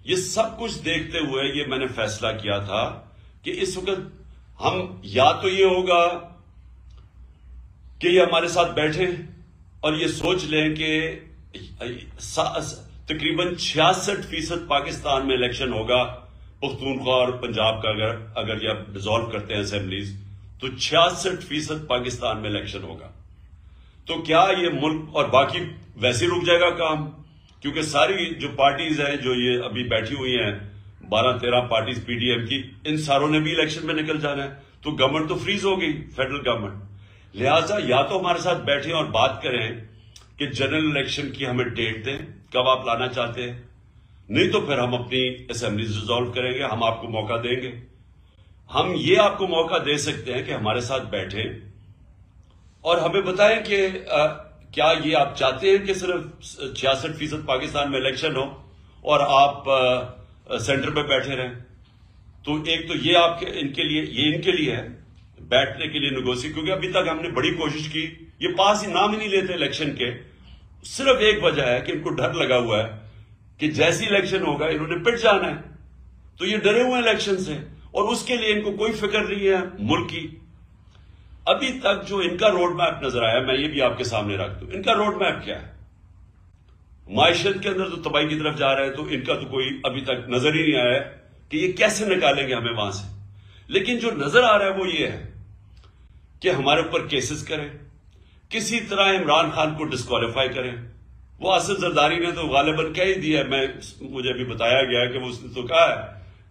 ये सब कुछ देखते हुए ये मैंने फैसला किया था कि इस वक्त हम या तो ये होगा कि ये हमारे साथ बैठे और ये सोच लें कि तकरीबन 66% पाकिस्तान में इलेक्शन होगा, पख्तूनख्वा और पंजाब का अगर ये डिसॉल्व करते हैं असेंबलीज तो 66% पाकिस्तान में इलेक्शन होगा। तो क्या ये मुल्क और बाकी वैसे रुक जाएगा काम? क्योंकि सारी जो पार्टीज हैं जो ये अभी बैठी हुई हैं 12-13 पार्टीज पीडीएम की, इन सारों ने भी इलेक्शन में निकल जाना है, तो गवर्नमेंट तो फ्रीज हो गई, फेडरल गवर्नमेंट। लिहाजा या तो हमारे साथ बैठे और बात करें कि जनरल इलेक्शन की हमें डेट दें, कब आप लाना चाहते हैं, नहीं तो फिर हम अपनी असेंबलीज डिसॉल्व करेंगे, हम आपको मौका देंगे। हम ये आपको मौका दे सकते हैं कि हमारे साथ बैठे और हमें बताएं कि क्या ये आप चाहते हैं कि सिर्फ 66% पाकिस्तान में इलेक्शन हो और आप सेंटर पे बैठे रहें। तो एक तो ये आपके इनके लिए है बैठने के लिए नेगोशिएट, क्योंकि अभी तक हमने बड़ी कोशिश की, ये पास ही नाम ही नहीं लेते इलेक्शन के। सिर्फ एक वजह है कि इनको डर लगा हुआ है कि जैसी इलेक्शन होगा इन्होंने पिट जाना है, तो ये डरे हुए इलेक्शन से और उसके लिए इनको कोई फिक्र नहीं है मुल्क की। अभी तक जो इनका रोड मैप नजर आया, मैं ये भी आपके सामने रख दूं, इनका रोड मैप क्या है? माइशत के अंदर तो तबाही की तरफ जा रहा है, तो इनका तो कोई अभी तक नजर ही नहीं आया है कि ये कैसे निकालेंगे हमें वहां से। लेकिन जो नजर आ रहा है वो ये है कि हमारे ऊपर केसेस करें, किसी तरह इमरान खान को डिस्क्वालीफाई करें। वो आसिफ जरदारी ने तो गालिबन कह ही दिया, मुझे अभी बताया गया कि वो उसने तो कहा है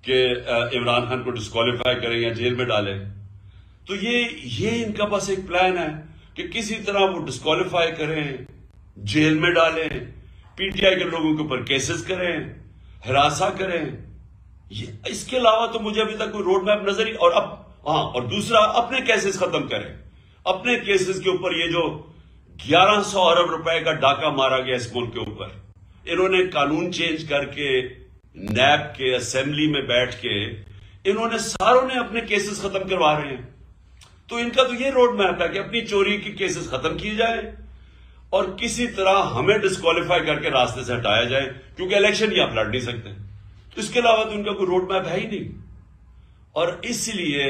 कि इमरान खान को डिस्क्वालीफाई करें या जेल में डालें। तो ये इनका पास एक प्लान है कि किसी तरह वो डिस्क्वालीफाई करें, जेल में डालें, पीटीआई के लोगों के ऊपर केसेस करें, हिरासा करें। इसके अलावा तो मुझे अभी तक कोई रोड मैप नजर ही। और दूसरा, अपने केसेस खत्म करें। अपने केसेस के ऊपर ये जो 1100 अरब रुपए का डाका मारा गया इस मुल्क के ऊपर, इन्होंने कानून चेंज करके नैब के असेंबली में बैठ के इन्होंने सारों ने अपने केसेस खत्म करवा रहे हैं। तो इनका तो ये रोड मैप है कि अपनी चोरी की केसेस खत्म किए जाए और किसी तरह हमें डिस्क्वालीफाई करके रास्ते से हटाया जाए, क्योंकि इलेक्शन ही आप लड़ नहीं सकते। तो इसके अलावा तो इनका कोई रोड मैप है ही नहीं। और इसलिए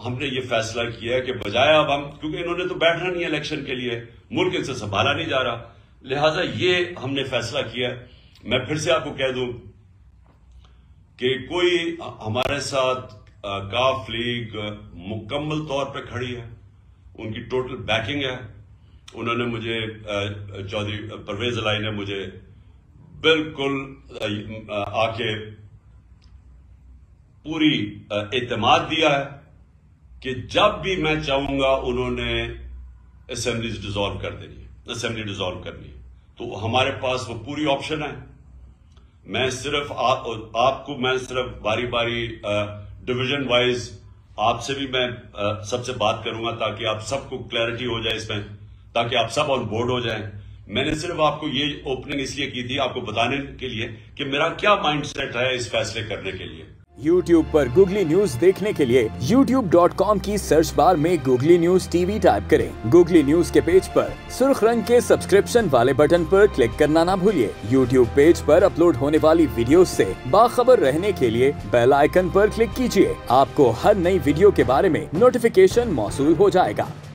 हमने ये फैसला किया है कि बजाय अब हम, क्योंकि इन्होंने तो बैठना नहीं है इलेक्शन के लिए, मुल्क इनसे संभाला नहीं जा रहा, लिहाजा ये हमने फैसला किया। मैं फिर से आपको कह दूं कि कोई हमारे साथ काफ लीग मुकम्मल तौर पे खड़ी है, उनकी टोटल बैकिंग है। उन्होंने मुझे चौधरी परवेज अलाई ने मुझे बिल्कुल आके पूरी एतमाद दिया है कि जब भी मैं चाहूंगा उन्होंने असेंबली डिसॉल्व कर देनी है, असेंबली डिसॉल्व करनी है। तो हमारे पास वो पूरी ऑप्शन है। मैं सिर्फ आपको मैं सिर्फ बारी बारी डिवीजन वाइज आपसे भी मैं सबसे बात करूंगा ताकि आप सबको क्लैरिटी हो जाए इसमें, ताकि आप सब ऑन बोर्ड हो जाएं। मैंने सिर्फ आपको ये ओपनिंग इसलिए की थी आपको बताने के लिए कि मेरा क्या माइंडसेट है इस फैसले करने के लिए। YouTube पर गूगली न्यूज देखने के लिए youtube.com की सर्च बार में गूगली न्यूज टीवी टाइप करें। गूगली न्यूज के पेज पर सुर्ख रंग के सब्सक्रिप्शन वाले बटन पर क्लिक करना ना भूलिए। YouTube पेज पर अपलोड होने वाली वीडियोस से बाखबर रहने के लिए बेल आइकन पर क्लिक कीजिए। आपको हर नई वीडियो के बारे में नोटिफिकेशन मौसूल हो जाएगा।